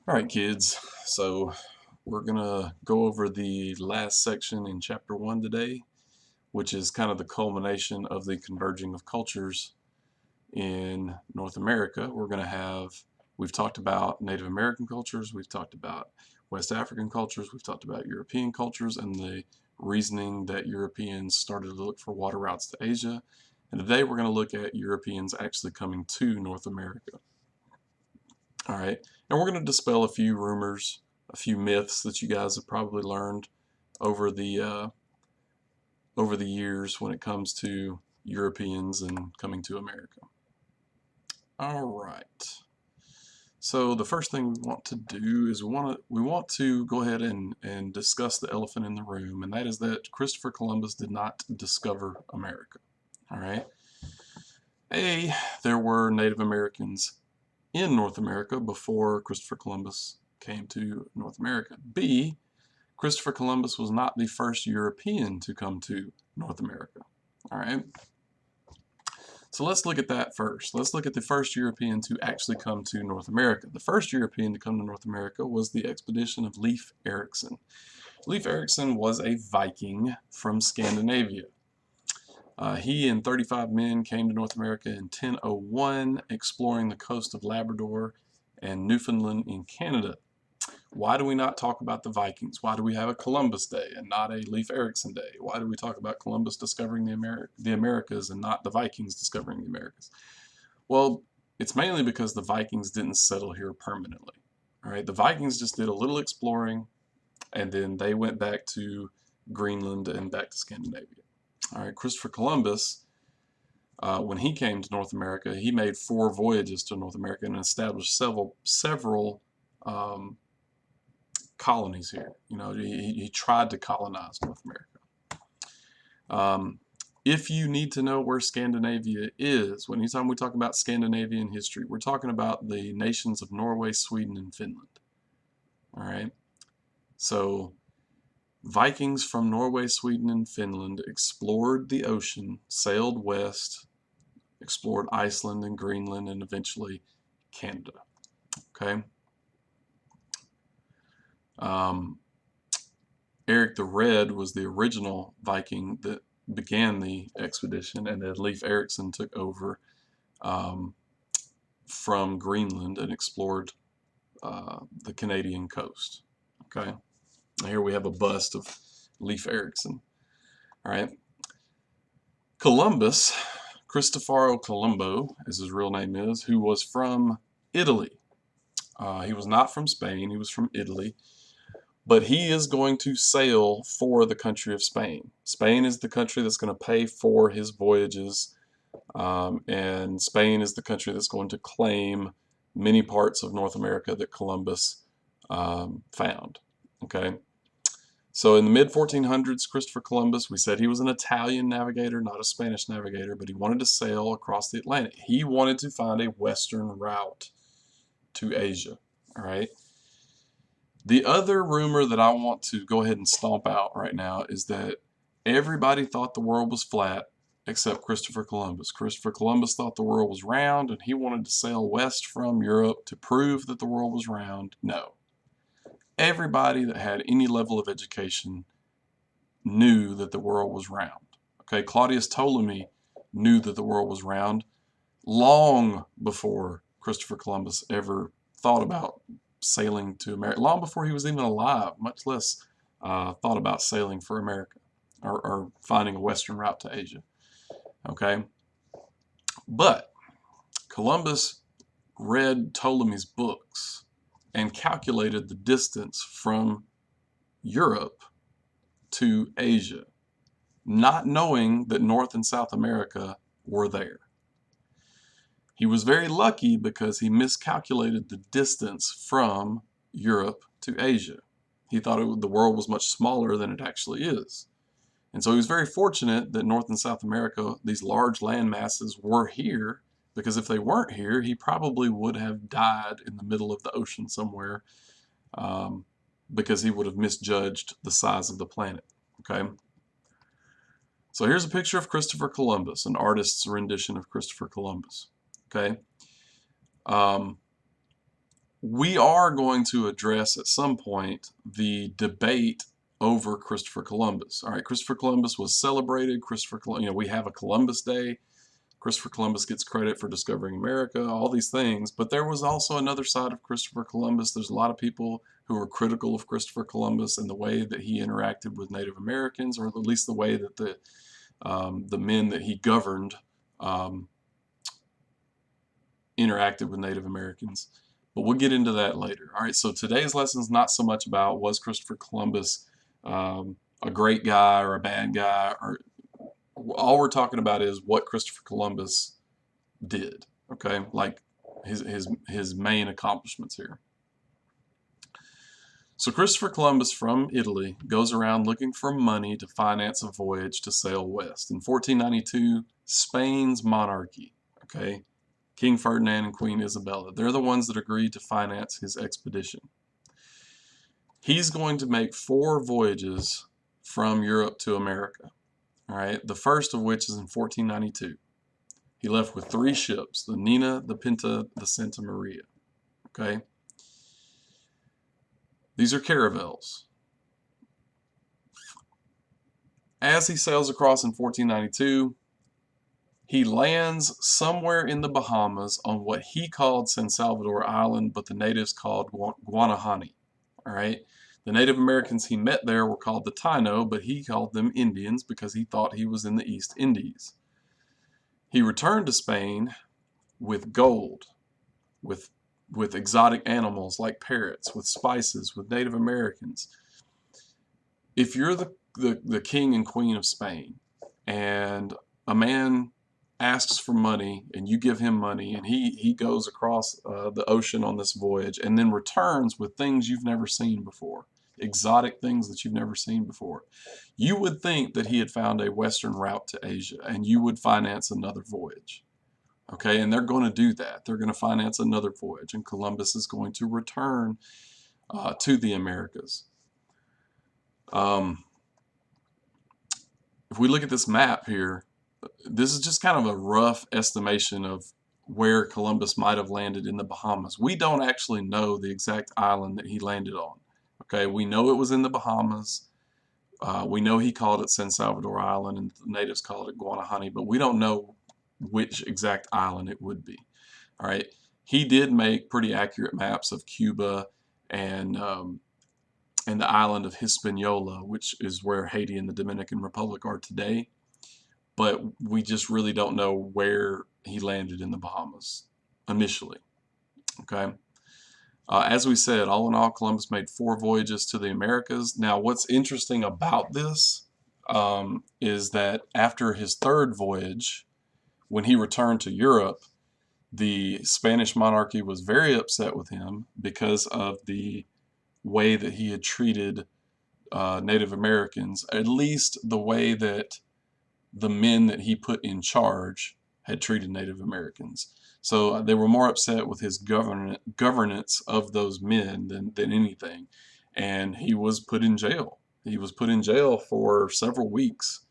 All right, kids. So we're going to go over the last section in Chapter 1 today, which is kind of the culmination of the converging of cultures in North America. We've talked about Native American cultures, we've talked about West African cultures, we've talked about European cultures and the reasoning that Europeans started to look for water routes to Asia. And today we're going to look at Europeans actually coming to North America. All right, and we're going to dispel a few rumors, a few myths that you guys have probably learned over the years when it comes to Europeans and coming to America. All right. So the first thing we want to do is we want to go ahead and discuss the elephant in the room, and that is that Christopher Columbus did not discover America. All right. There were Native Americans in North America before Christopher Columbus came to North America. B, Christopher Columbus was not the first European to come to North America. All right. So let's look at that first. Let's look at the first European to actually come to North America. The first European to come to North America was the expedition of Leif Erikson. Leif Erikson was a Viking from Scandinavia. He and 35 men came to North America in 1001, exploring the coast of Labrador and Newfoundland in Canada. Why do we not talk about the Vikings? Why do we have a Columbus Day and not a Leif Erikson Day? Why do we talk about Columbus discovering the Americas and not the Vikings discovering the Americas? Well, it's mainly because the Vikings didn't settle here permanently. All right, the Vikings just did a little exploring, and then they went back to Greenland and back to Scandinavia. All right, Christopher Columbus, when he came to North America, he made 4 voyages to North America and established several colonies here. You know, he tried to colonize North America. If you need to know where Scandinavia is, anytime we talk about Scandinavian history, we're talking about the nations of Norway, Sweden, and Finland. All right. So Vikings from Norway, Sweden, and Finland explored the ocean, sailed west, explored Iceland and Greenland, and eventually Canada. Okay. Eric the Red was the original Viking that began the expedition, and then Leif Erikson took over from Greenland and explored the Canadian coast. Okay. Here we have a bust of Leif Erikson. All right. Columbus, Cristoforo Colombo, as his real name is, who was from Italy. He was not from Spain, he was from Italy. But he is going to sail for the country of Spain. Spain is the country that's going to pay for his voyages, and Spain is the country that's going to claim many parts of North America that Columbus found. Okay. So in the mid-1400s, Christopher Columbus, we said he was an Italian navigator, not a Spanish navigator, but he wanted to sail across the Atlantic. He wanted to find a western route to Asia. All right. The other rumor that I want to go ahead and stomp out right now is that everybody thought the world was flat except Christopher Columbus. Christopher Columbus thought the world was round, and he wanted to sail west from Europe to prove that the world was round. No. Everybody that had any level of education knew that the world was round. Okay, Claudius Ptolemy knew that the world was round long before Christopher Columbus ever thought about sailing to America, long before he was even alive, much less thought about sailing for America or finding a western route to Asia. Okay, but Columbus read Ptolemy's books and calculated the distance from Europe to Asia, not knowing that North and South America were there. He was very lucky because he miscalculated the distance from Europe to Asia. He thought the world was much smaller than it actually is. And so he was very fortunate that North and South America, these large land masses, were here, because if they weren't here, he probably would have died in the middle of the ocean somewhere, because he would have misjudged the size of the planet. Okay. So here's a picture of Christopher Columbus, an artist's rendition of Christopher Columbus. Okay. we are going to address at some point the debate over Christopher Columbus. All right, Christopher Columbus was celebrated. We have a Columbus Day. Christopher Columbus gets credit for discovering America, all these things. But there was also another side of Christopher Columbus. There's a lot of people who are critical of Christopher Columbus and the way that he interacted with Native Americans, or at least the way that the men that he governed um, interacted with Native Americans. But we'll get into that later. All right, so today's lesson is not so much about was Christopher Columbus a great guy or a bad guy, or all we're talking about is what Christopher Columbus did. Okay, like his main accomplishments here. So Christopher Columbus from Italy goes around looking for money to finance a voyage to sail west. In 1492, Spain's monarchy, okay, King Ferdinand and Queen Isabella, they're the ones that agreed to finance his expedition. He's going to make 4 voyages from Europe to America. All right, the first of which is in 1492. He left with 3 ships, the Nina, the Pinta, the Santa Maria. Okay, these are caravels. As he sails across in 1492, he lands somewhere in the Bahamas on what he called San Salvador Island, but the natives called Guanahani. All right, the Native Americans he met there were called the Taino, but he called them Indians because he thought he was in the East Indies. He returned to Spain with gold, with exotic animals like parrots, with spices, with Native Americans. If you're the king and queen of Spain, and a man asks for money and you give him money, and he goes across the ocean on this voyage and then returns with things you've never seen before, exotic things that you've never seen before, you would think that he had found a western route to Asia and you would finance another voyage. Okay, and they're going to do that. They're going to finance another voyage, and Columbus is going to return to the Americas. If we look at this map here, this is just kind of a rough estimation of where Columbus might have landed in the Bahamas. We don't actually know the exact island that he landed on. Okay, we know it was in the Bahamas. We know he called it San Salvador Island, and the natives called it Guanahani, but we don't know which exact island it would be. All right, he did make pretty accurate maps of Cuba and the island of Hispaniola, which is where Haiti and the Dominican Republic are today. But we just really don't know where he landed in the Bahamas initially. Okay. As we said, all in all, Columbus made 4 voyages to the Americas. Now, what's interesting about this is that after his 3rd voyage, when he returned to Europe, the Spanish monarchy was very upset with him because of the way that he had treated Native Americans, at least the way that the men that he put in charge had treated Native Americans. So they were more upset with his governance of those men than anything. And he was put in jail. He was put in jail for several weeks.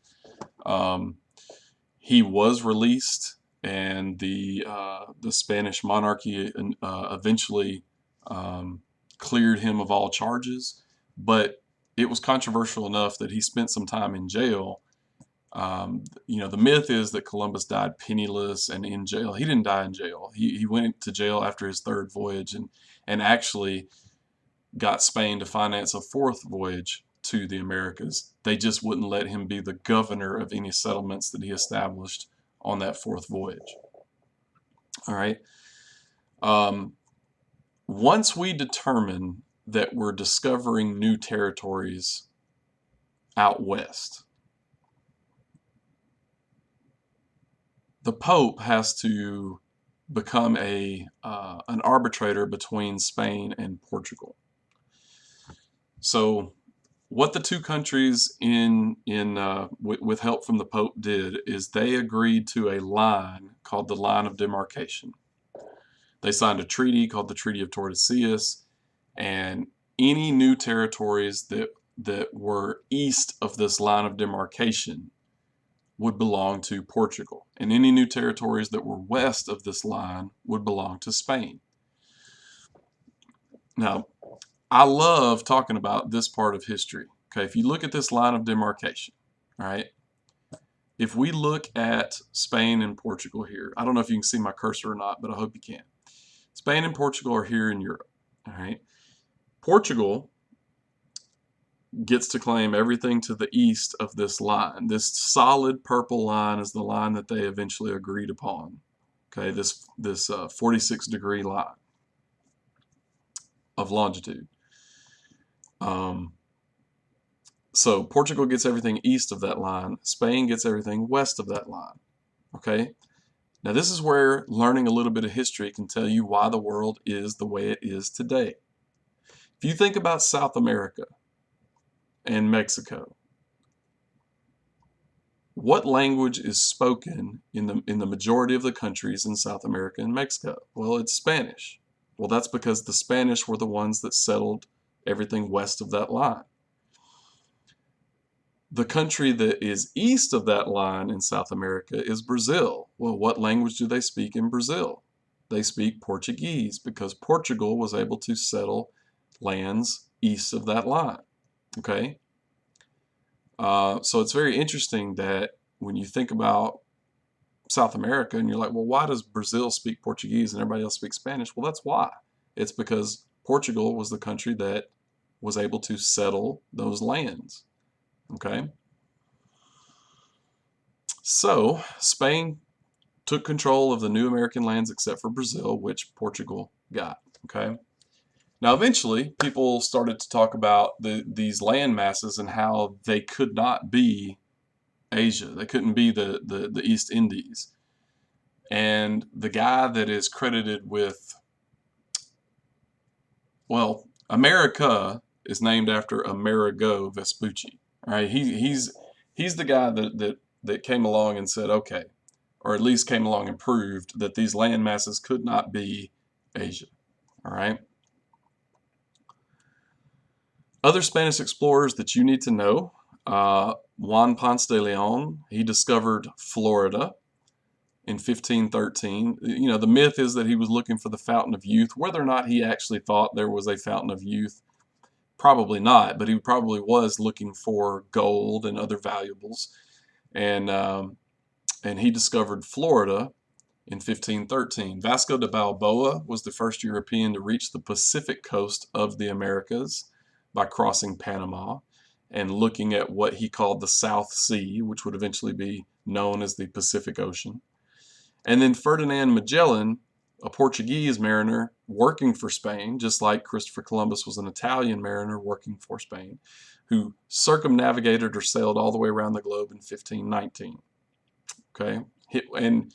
He was released, and the Spanish monarchy eventually cleared him of all charges. But it was controversial enough that he spent some time in jail. The myth is that Columbus died penniless and in jail. He didn't die in jail. He went to jail after his 3rd voyage and actually got Spain to finance a 4th voyage to the Americas. They just wouldn't let him be the governor of any settlements that he established on that 4th voyage. All right. Once we determine that we're discovering new territories out west, the Pope has to become an arbitrator between Spain and Portugal. So what the 2 countries with help from the Pope did is they agreed to a line called the Line of Demarcation. They signed a treaty called the Treaty of Tordesillas, and any new territories that were east of this line of demarcation would belong to Portugal, and any new territories that were west of this line would belong to Spain. Now, I love talking about this part of history. Okay, if you look at this line of demarcation, all right, if we look at Spain and Portugal here, I don't know if you can see my cursor or not, but I hope you can. Spain and Portugal are here in Europe, all right? Portugal gets to claim everything to the east of this line. This solid purple line is the line that they eventually agreed upon. Okay, this 46-degree line of longitude. So Portugal gets everything east of that line. Spain gets everything west of that line. Okay. Now this is where learning a little bit of history can tell you why the world is the way it is today. If you think about South America and Mexico, what language is spoken in the majority of the countries in South America and Mexico? Well, it's Spanish. Well, that's because the Spanish were the ones that settled everything west of that line. The country that is east of that line in South America is Brazil. Well, what language do they speak in Brazil? They speak Portuguese because Portugal was able to settle lands east of that line. Okay? So it's very interesting that when you think about South America and you're like, well, why does Brazil speak Portuguese and everybody else speaks Spanish? Well, that's why. It's because Portugal was the country that was able to settle those lands. Okay? So Spain took control of the new American lands except for Brazil, which Portugal got. Okay. Now, eventually, people started to talk about these land masses and how they could not be Asia. They couldn't be the East Indies. And the guy that is credited with, well, America is named after Amerigo Vespucci. All right, he's the guy that came along and said, okay, or at least came along and proved that these land masses could not be Asia. All right. Other Spanish explorers that you need to know, Juan Ponce de Leon, he discovered Florida in 1513. You know, the myth is that he was looking for the Fountain of Youth. Whether or not he actually thought there was a Fountain of Youth, probably not, but he probably was looking for gold and other valuables. And he discovered Florida in 1513. Vasco da Balboa was the first European to reach the Pacific coast of the Americas by crossing Panama and looking at what he called the South Sea, which would eventually be known as the Pacific Ocean. And then Ferdinand Magellan, a Portuguese mariner working for Spain, just like Christopher Columbus was an Italian mariner working for Spain, who circumnavigated or sailed all the way around the globe in 1519. Okay, and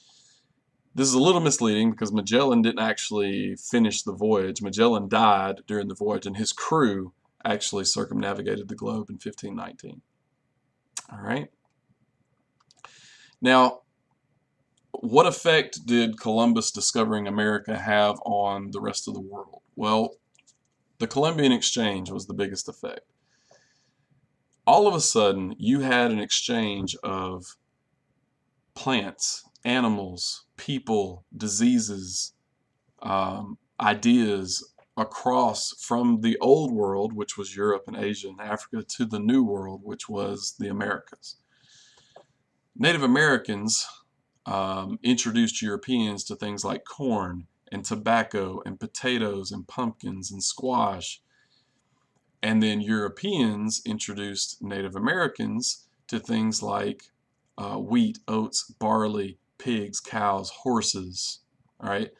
this is a little misleading because Magellan didn't actually finish the voyage. Magellan died during the voyage, and his crew actually circumnavigated the globe in 1519. All right. Now, what effect did Columbus discovering America have on the rest of the world? Well, the Columbian Exchange was the biggest effect. All of a sudden, you had an exchange of plants, animals, people, diseases, ideas across from the old world, which was Europe and Asia and Africa, to the new world, which was the Americas. Native Americans introduced Europeans to things like corn and tobacco and potatoes and pumpkins and squash. And then Europeans introduced Native Americans to things like wheat, oats, barley, pigs, cows, horses. All right.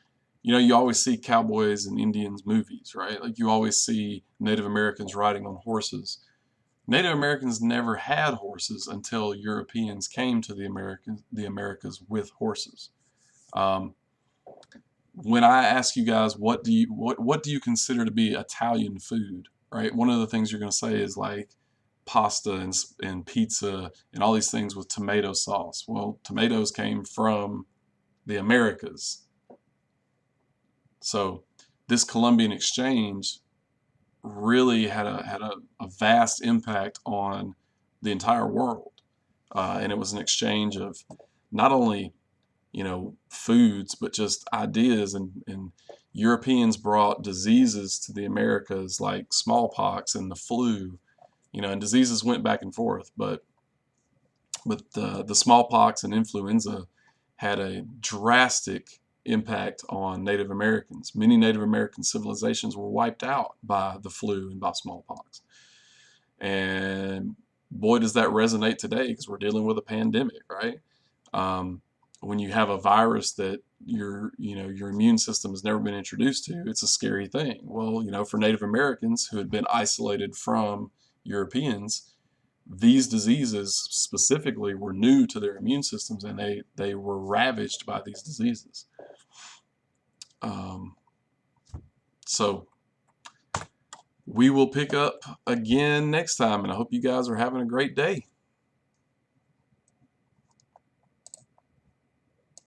You know, you always see cowboys and Indians movies, right? Like you always see Native Americans riding on horses. Native Americans never had horses until Europeans came to the Americas with horses. When I ask you guys, what do you consider to be Italian food, right? One of the things you're going to say is like pasta and pizza and all these things with tomato sauce. Well, tomatoes came from the Americas. So this Columbian Exchange really had a vast impact on the entire world. And it was an exchange of not only foods, but just ideas. And Europeans brought diseases to the Americas like smallpox and the flu, and diseases went back and forth. But the smallpox and influenza had a drastic impact on Native Americans. Many Native American civilizations were wiped out by the flu and by smallpox. And boy, does that resonate today, because we're dealing with a pandemic, right? When you have a virus that your immune system has never been introduced to, it's a scary thing. Well, for Native Americans who had been isolated from Europeans, these diseases specifically were new to their immune systems, and they were ravaged by these diseases. So we will pick up again next time, and I hope you guys are having a great day.